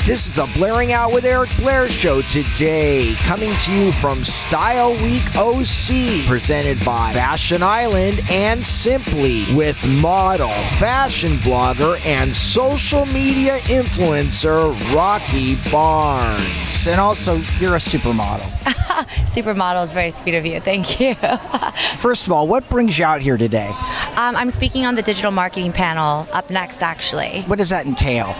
This is a Blairing Out with Eric Blair show today, coming to you from Style Week OC, presented by Fashion Island and Simply, with model, fashion blogger, and social media influencer Rocky BARNS. And also, you're a supermodel. Supermodel is very sweet of you. Thank you. First of all, what brings you out here today? I'm speaking on the digital marketing panel up next, actually. What does that entail?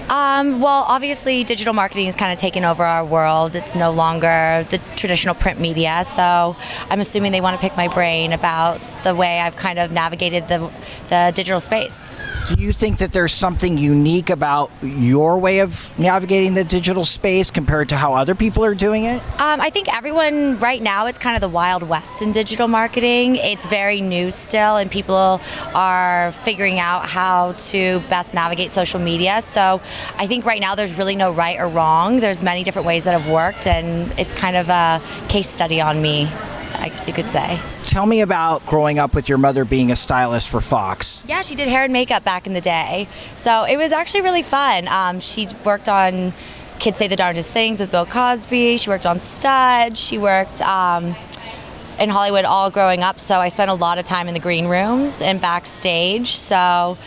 Well, obviously, digital marketing has kind of taken over our world. It's no longer the traditional print media, so I'm assuming they want to pick my brain about the way I've kind of navigated the digital space. Do you think that there's something unique about your way of navigating the digital space compared to how other people are doing it? I think everyone right now, it's kind of the Wild West in digital marketing. It's very new still, and people are figuring out how to best navigate social media. So I think right now there's really no right or wrong. There's many different ways that have worked, and it's kind of a case study on me, I guess you could say. Tell me about growing up with your mother being a stylist for Fox. Yeah, she did hair and makeup back in the day. So it was actually really fun. She worked on Kids Say the Darndest Things with Bill Cosby. She worked on Stud. She worked in Hollywood all growing up. So I spent a lot of time in the green rooms and backstage. So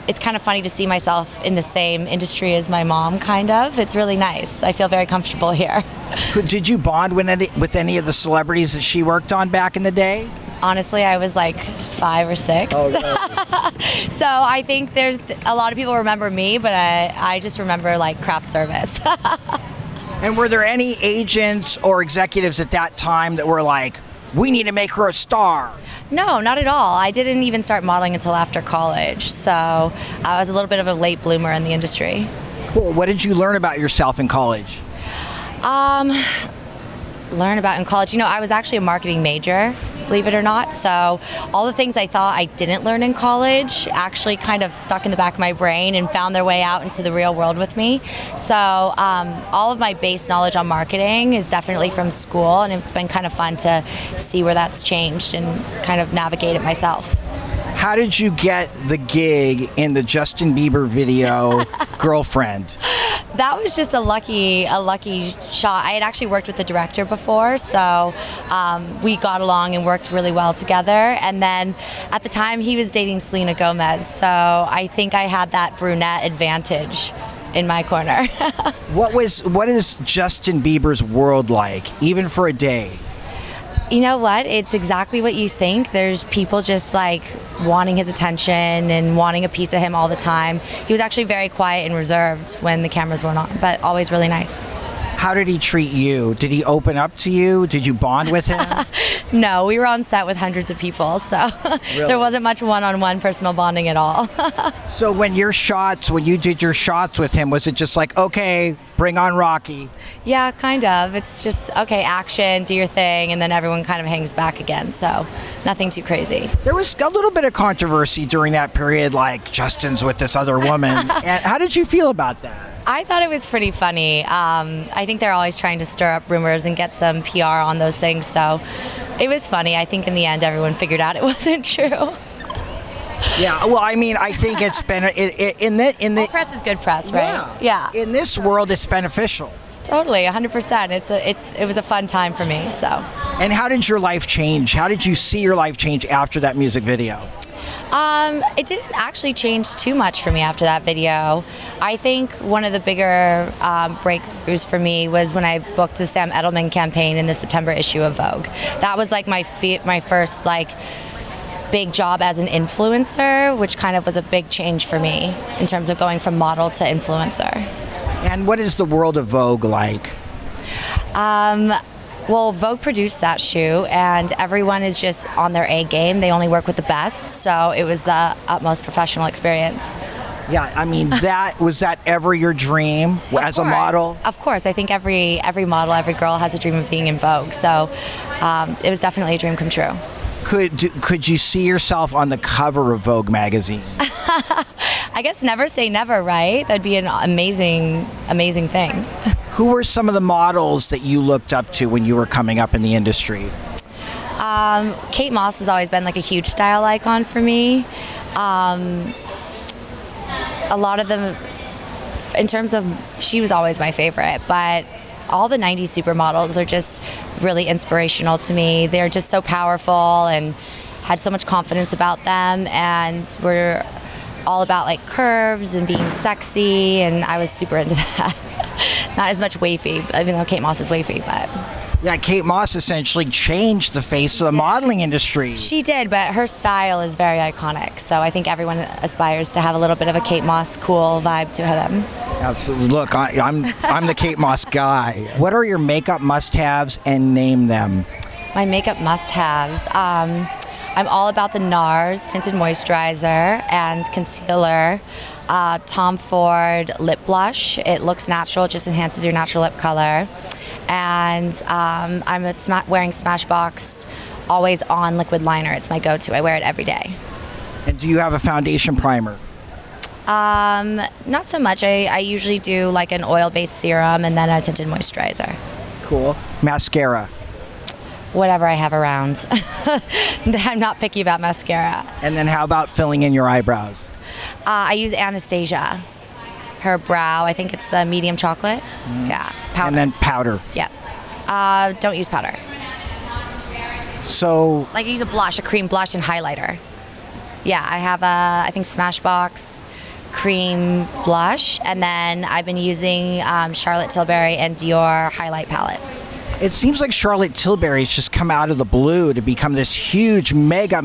it's kind of funny to see myself in the same industry as my mom, kind of. It's really nice. I feel very comfortable here. Did you bond with any of the celebrities that she worked on back in the day? Honestly, I was like 5 or 6. Oh, really? So I think there's a lot of people remember me, but I just remember like craft service. And were there any agents or executives at that time that were like, we need to make her a star? No, not at all. I didn't even start modeling until after college, so I was a little bit of a late bloomer in the industry. Cool. What did you learn about yourself in college? Learn about in college. I was actually a marketing major, believe it or not. So all the things I thought I didn't learn in college actually kind of stuck in the back of my brain and found their way out into the real world with me. So all of my base knowledge on marketing is definitely from school, and it's been kind of fun to see where that's changed and kind of navigate it myself. How did you get the gig in the Justin Bieber video, Girlfriend? That was just a lucky shot. I had actually worked with the director before, so we got along and worked really well together. And then at the time, he was dating Selena Gomez, so I think I had that brunette advantage in my corner. What is Justin Bieber's world like, even for a day? You know what? It's exactly what you think. There's people just like wanting his attention and wanting a piece of him all the time. He was actually very quiet and reserved when the cameras weren't on, but always really nice. How did he treat you? Did he open up to you? Did you bond with him? No, we were on set with hundreds of people, so Really? There wasn't much one-on-one personal bonding at all. So when you did your shots with him, was it just like, okay, bring on Rocky? Yeah, kind of. It's just, okay, action, do your thing, and then everyone kind of hangs back again, so nothing too crazy. There was a little bit of controversy during that period, like Justin's with this other woman. And how did you feel about that? I thought it was pretty funny. I think they're always trying to stir up rumors and get some PR on those things, so it was funny. I think in the end everyone figured out it wasn't true. Yeah, well, I mean, I think it's been in the All press is good press, right? Yeah. In this world, it's beneficial. Totally, 100%. It was a fun time for me. So. And how did your life change? How did you see your life change after that music video? It didn't actually change too much for me after that video. I think one of the bigger breakthroughs for me was when I booked the Sam Edelman campaign in the September issue of Vogue. That was like my first big job as an influencer, which kind of was a big change for me in terms of going from model to influencer. And what is the world of Vogue like? Well, Vogue produced that shoe, and everyone is just on their A game. They only work with the best, so it was the utmost professional experience. Yeah, I mean, was that ever your dream as a model? Of course. I think every model, every girl has a dream of being in Vogue, so it was definitely a dream come true. Could you see yourself on the cover of Vogue magazine? I guess never say never, right? That'd be an amazing thing. Who were some of the models that you looked up to when you were coming up in the industry? Kate Moss has always been like a huge style icon for me. A lot of the in terms of, she was always my favorite, but all the 90s supermodels are just really inspirational to me. They're just so powerful and had so much confidence about them, and were all about like curves and being sexy, and I was super into that. Not as much wafy, even though Kate Moss is wafy, but... Yeah, Kate Moss essentially changed the face of the modeling industry. She did, but her style is very iconic, so I think everyone aspires to have a little bit of a Kate Moss cool vibe to them. Absolutely. Look, I'm the Kate Moss guy. What are your makeup must-haves, and name them? My makeup must-haves. I'm all about the NARS tinted moisturizer and concealer. Tom Ford lip blush. It looks natural, it just enhances your natural lip color. And I'm wearing Smashbox Always On liquid liner. It's my go-to. I wear it every day. And do you have a foundation primer? Not so much. I usually do like an oil-based serum and then a tinted moisturizer. Cool. Mascara? Whatever I have around. I'm not picky about mascara. And then how about filling in your eyebrows? I use Anastasia. Her brow, I think it's the medium chocolate. Yeah, powder. And then powder. Yeah. Don't use powder. So... Like I use a blush, a cream blush and highlighter. Yeah, I have I think Smashbox cream blush, and then I've been using Charlotte Tilbury and Dior highlight palettes. It seems like Charlotte Tilbury's just come out of the blue to become this huge, mega...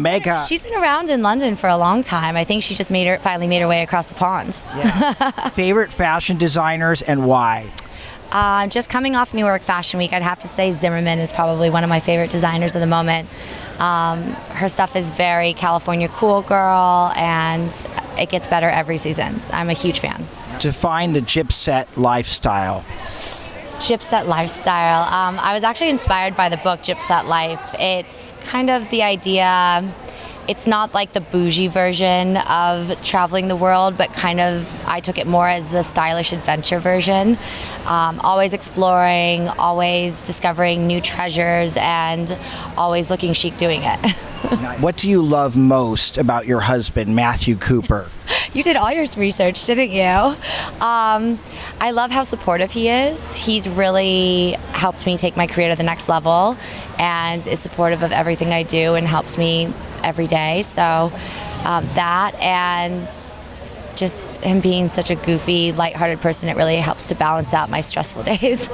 She's been around in London for a long time. I think she just finally made her way across the pond. Yeah. Favorite fashion designers and why? Just coming off New York Fashion Week, I'd have to say Zimmerman is probably one of my favorite designers of the moment. Her stuff is very California cool girl, and it gets better every season. I'm a huge fan. Define the gypset lifestyle. Gypset lifestyle. I was actually inspired by the book Gypset Life. It's kind of the idea, it's not like the bougie version of traveling the world, but kind of I took it more as the stylish adventure version. Always exploring, always discovering new treasures, and always looking chic doing it. What do you love most about your husband, Matthew Cooper? You did all your research, didn't you? I love how supportive he is. He's really helped me take my career to the next level and is supportive of everything I do and helps me every day. So that, and just him being such a goofy, lighthearted person, it really helps to balance out my stressful days.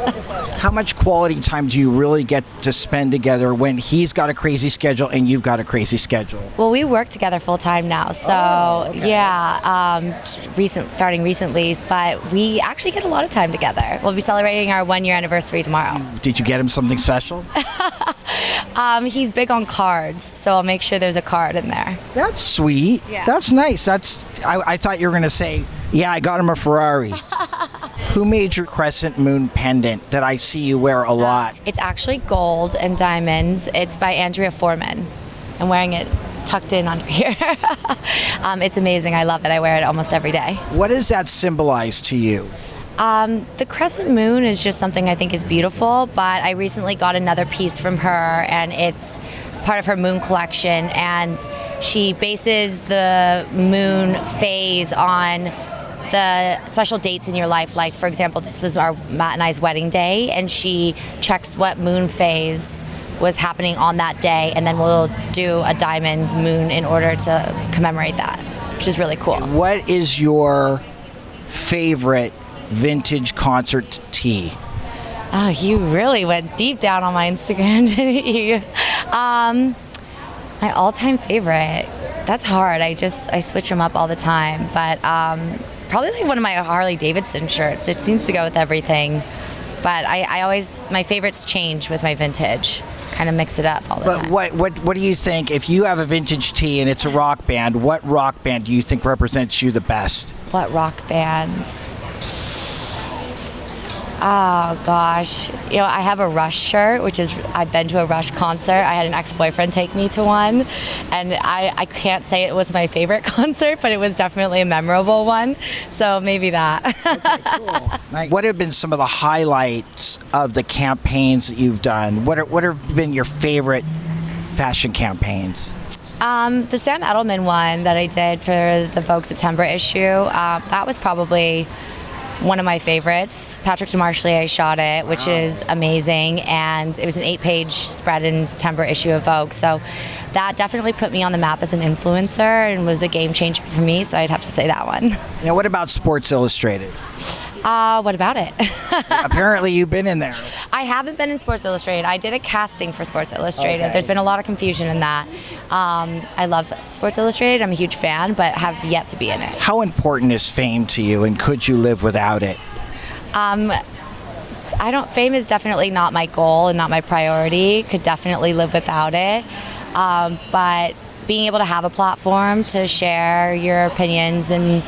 How much quality time do you really get to spend together when he's got a crazy schedule and you've got a crazy schedule? Well, we work together full time now, so okay. Yeah, starting recently, but we actually get a lot of time together. We'll be celebrating our 1-year anniversary tomorrow. Did you get him something special? He's big on cards, so I'll make sure there's a card in there. That's sweet. Yeah. That's nice. I thought you were going to say, yeah, I got him a Ferrari. Who made your crescent moon pendant that I see you wear a lot? It's actually gold and diamonds. It's by Andrea Foreman. I'm wearing it tucked in under here. It's amazing. I love it. I wear it almost every day. What does that symbolize to you? The crescent moon is just something I think is beautiful, but I recently got another piece from her, and it's part of her moon collection, and she bases the moon phase on the special dates in your life. Like, for example, this was Matt and I's wedding day, and she checks what moon phase was happening on that day, and then we'll do a diamond moon in order to commemorate that, which is really cool. What is your favorite vintage concert tee? Oh, you really went deep down on my Instagram, didn't you? My all-time favorite. That's hard. I switch them up all the time, but probably like one of my Harley Davidson shirts. It seems to go with everything, but I always, my favorites change with my vintage. Kind of mix it up all the time. But what do you think, if you have a vintage tee and it's a rock band, what rock band do you think represents you the best? What rock bands? Oh gosh, I have a Rush shirt, which is, I've been to a Rush concert. I had an ex-boyfriend take me to one, and I can't say it was my favorite concert, but it was definitely a memorable one, so maybe that. Okay, cool. What have been some of the highlights of the campaigns that you've done? What have been your favorite fashion campaigns? The Sam Edelman one that I did for the Vogue September issue, that was probably one of my favorites. Patrick DeMarchelier shot it, which is amazing, and it was an 8-page spread in September issue of Vogue. So that definitely put me on the map as an influencer and was a game changer for me, so I'd have to say that one. Now, what about Sports Illustrated? What about it? Apparently you've been in there. I haven't been in Sports Illustrated. I did a casting for Sports Illustrated. Okay. There's been a lot of confusion in that. I love Sports Illustrated. I'm a huge fan, but have yet to be in it. How important is fame to you, and could you live without it? Fame is definitely not my goal and not my priority. Could definitely live without it. But being able to have a platform to share your opinions and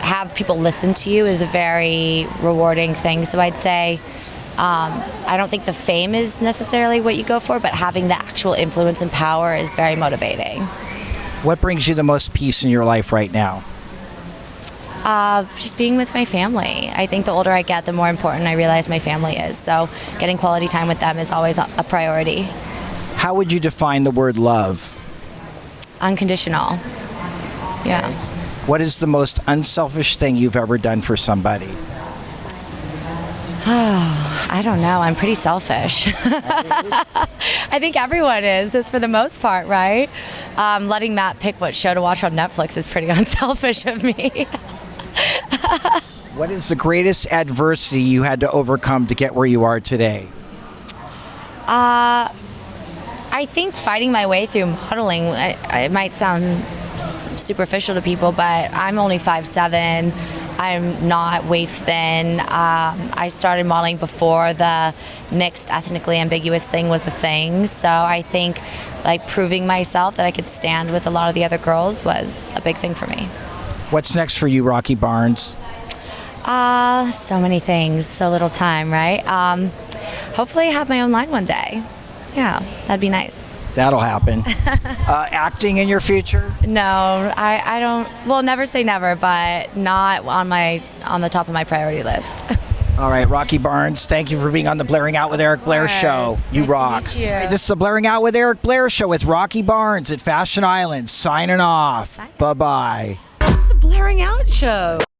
have people listen to you is a very rewarding thing. So I'd say I don't think the fame is necessarily what you go for, but having the actual influence and power is very motivating. What brings you the most peace in your life right now? Just being with my family. I think the older I get, the more important I realize my family is. So getting quality time with them is always a priority. How would you define the word love? Unconditional. Yeah. What is the most unselfish thing you've ever done for somebody? I don't know. I'm pretty selfish. I think everyone is, for the most part, right? Letting Matt pick what show to watch on Netflix is pretty unselfish of me. What is the greatest adversity you had to overcome to get where you are today? I think fighting my way through modeling, it might sound superficial to people, but I'm only 5'7". I'm not waif thin. I started modeling before the mixed ethnically ambiguous thing was the thing. So I think like proving myself that I could stand with a lot of the other girls was a big thing for me. What's next for you, Rocky Barnes? So many things, so little time, right? Hopefully I have my own line one day. Yeah, that'd be nice. That'll happen. Acting in your future? No, I don't. Well, never say never, but not on the top of my priority list. All right, Rocky Barnes, thank you for being on the Blairing Out with Eric Blair show. You nice rock. To meet you. Hey, this is the Blairing Out with Eric Blair show with Rocky Barnes at Fashion Island. Signing off. Bye-bye. The Blairing Out Show.